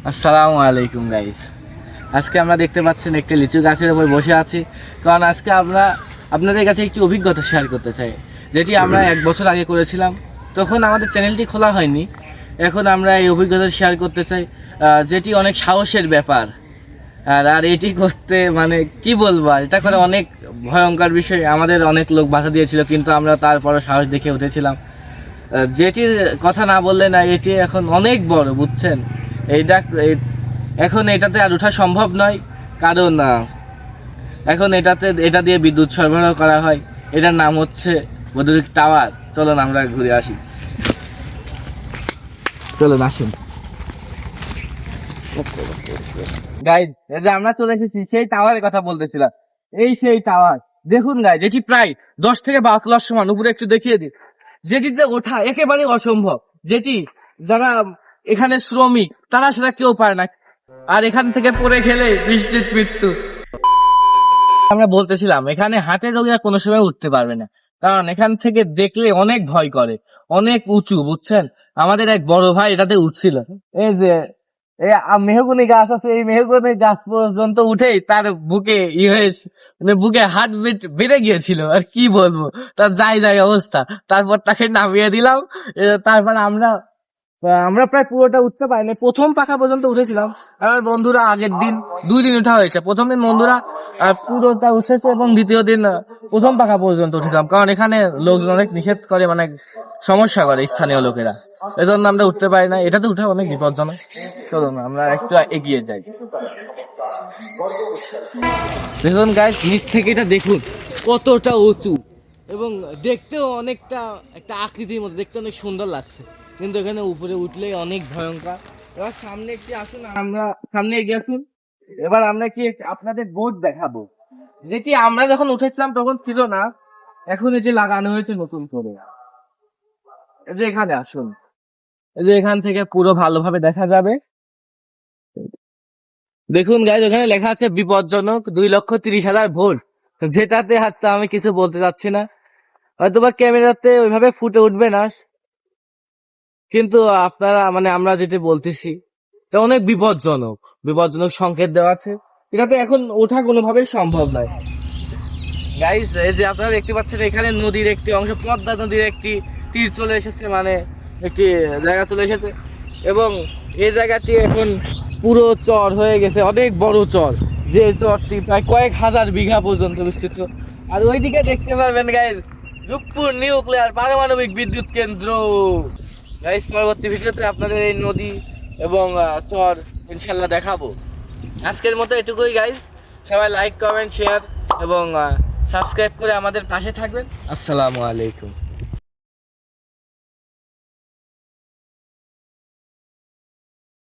আসসালামু আলাইকুম গাইস। আজকে আমরা দেখতে পাচ্ছেন একটি লিচু গাছের উপর বসে আছি, কারণ আজকে আমরা আপনাদের কাছে একটি অভিজ্ঞতা শেয়ার করতে চাই, যেটি আমরা 1 বছর আগে করেছিলাম। তখন আমাদের চ্যানেলটি খোলা হয়নি, এখন আমরা এই অভিজ্ঞতা শেয়ার করতে চাই, যেটি অনেক সাহসের ব্যাপার। আর এটি করতে মানে কি বলবো, এটা করে অনেক ভয়ঙ্কর বিষয়। আমাদের অনেক লোক বাধা দিয়েছিল, কিন্তু আমরা তারপরে সাহস দেখে উঠেছিলাম। যেটির কথা না বললে না, এটি এখন অনেক বড়, বুঝছেন। এখন এটাতে আর ওঠা সম্ভব নয়, কারণ এখন এটা দিয়ে বিদ্যুৎ সরবরাহ করা হয়। এটার নাম হচ্ছে বৈদ্যুতিক টাওয়ার। চলুন আমরা ঘুরে আসি, চলুন আসুন গাইজ। এই যে আমরা চলে এসেছি সেই টাওয়ারের কথা বলতেছিলাম, এই সেই টাওয়ার। দেখুন গাইজ, এটি প্রায় 10 থেকে 12 তলার সমান। উপরে একটু দেখিয়ে দিই, যেটিতে ওঠা একেবারে অসম্ভব, যেটি যারা এখানে শ্রমিক তারা সেটা কেউ পারে না, আর এখান থেকে পড়ে গেলে নিশ্চিত মৃত্যু। আমরা বলতেছিলাম এখানে হার্টের রোগীরা কোনো সময় উঠতে পারবে না, কারণ এখান থেকে দেখলে অনেক ভয় করে, অনেক উঁচু, বুঝছেন। আমাদের এক বড় ভাই এটাতে উঠছিল। এই যে মেহগনি গাছ আছে, এই মেহগনি গাছ পর্যন্ত উঠেই তার বুকে হয়েছে, মানে বুকে হার্ট বিট বেড়ে গিয়েছিল। আর কি বলবো, তার যাই অবস্থা। তারপর তাকে নামিয়ে দিলাম। তারপর আমরা প্রায় পুরোটা উঠতে পারিনি, প্রথম পাখা পর্যন্ত উঠেছিলাম। আমার বন্ধুরা আগের দিন 2 দিন উঠা হয়েছে। প্রথম দিন বন্ধুরা পুরোটা উঠেছে, এবং দ্বিতীয় দিন প্রথম পাখা পর্যন্ত উঠেছিলাম, কারণ এখানে লোকজন অনেক নিষেধ করে, মানে সমস্যা করে স্থানীয় লোকেরা। এজন্য আমরা উঠতে পারি না, এটাতে উঠা অনেক বিপজ্জনক। চলুন আমরা একটু এগিয়ে যাই। দেখুন গাইস, নিচ থেকে এটা দেখুন কতটা উঁচু, এবং দেখতেও অনেকটা একটা আকৃতির মতো, দেখতে অনেক সুন্দর লাগছে। কিন্তু এখানে উপরে উঠলেই অনেক ভয়ঙ্কর। এবার সামনে একটি আসুন, আমরা সামনে এগিয়ে আসুন। এবার আমরা কি আপনাদের বোর্ড দেখাবো, যেটি আমরা যখন উঠেছিলাম তখন ছিল না, এখন এটি লাগানো হয়েছে নতুন করে। এই যে এখানে আসুন, এই যে এখান থেকে পুরো ভালোভাবে দেখা যাবে। দেখুন গাইজ, ওখানে লেখা আছে বিপজ্জনক 2,30,000 ভোল্ট, যেটাতে হাতটা আমি কিছু বলতে চাচ্ছি না, হয়তোবা ক্যামেরাতে ওইভাবে ফুটে উঠবে না, কিন্তু আপনারা মানে আমরা যেটা বলতেছি এটা অনেক বিপজ্জনক সংকেত দেওয়া আছে। এটাতে এখন ওঠা কোনোভাবেই সম্ভব নয় গাইস। এই যে আপনারা দেখতে পাচ্ছেন, এখানে নদীর একটি অংশ, পদ্মা নদীর একটি তীর চলে এসেছে, মানে একটি জায়গা চলে এসেছে, এবং এই জায়গাটি এখন পুরো চর হয়ে গেছে, অনেক বড় চর, যে চরটি প্রায় কয়েক হাজার বিঘা পর্যন্ত বিস্তৃত। আর ওইদিকে দেখতে পারবেন গাইস, রূপপুর নিউক্লিয়ার পারমাণবিক বিদ্যুৎ কেন্দ্র। গাইস, পরবর্তী ভিডিওতে আপনাদের এই নদী এবং চর ইনশাল্লাহ দেখাবো। আজকের মতো এটুকুই গাইস। সবাই লাইক, কমেন্ট, শেয়ার এবং সাবস্ক্রাইব করে আমাদের পাশে থাকবেন। আসসালামু আলাইকুম।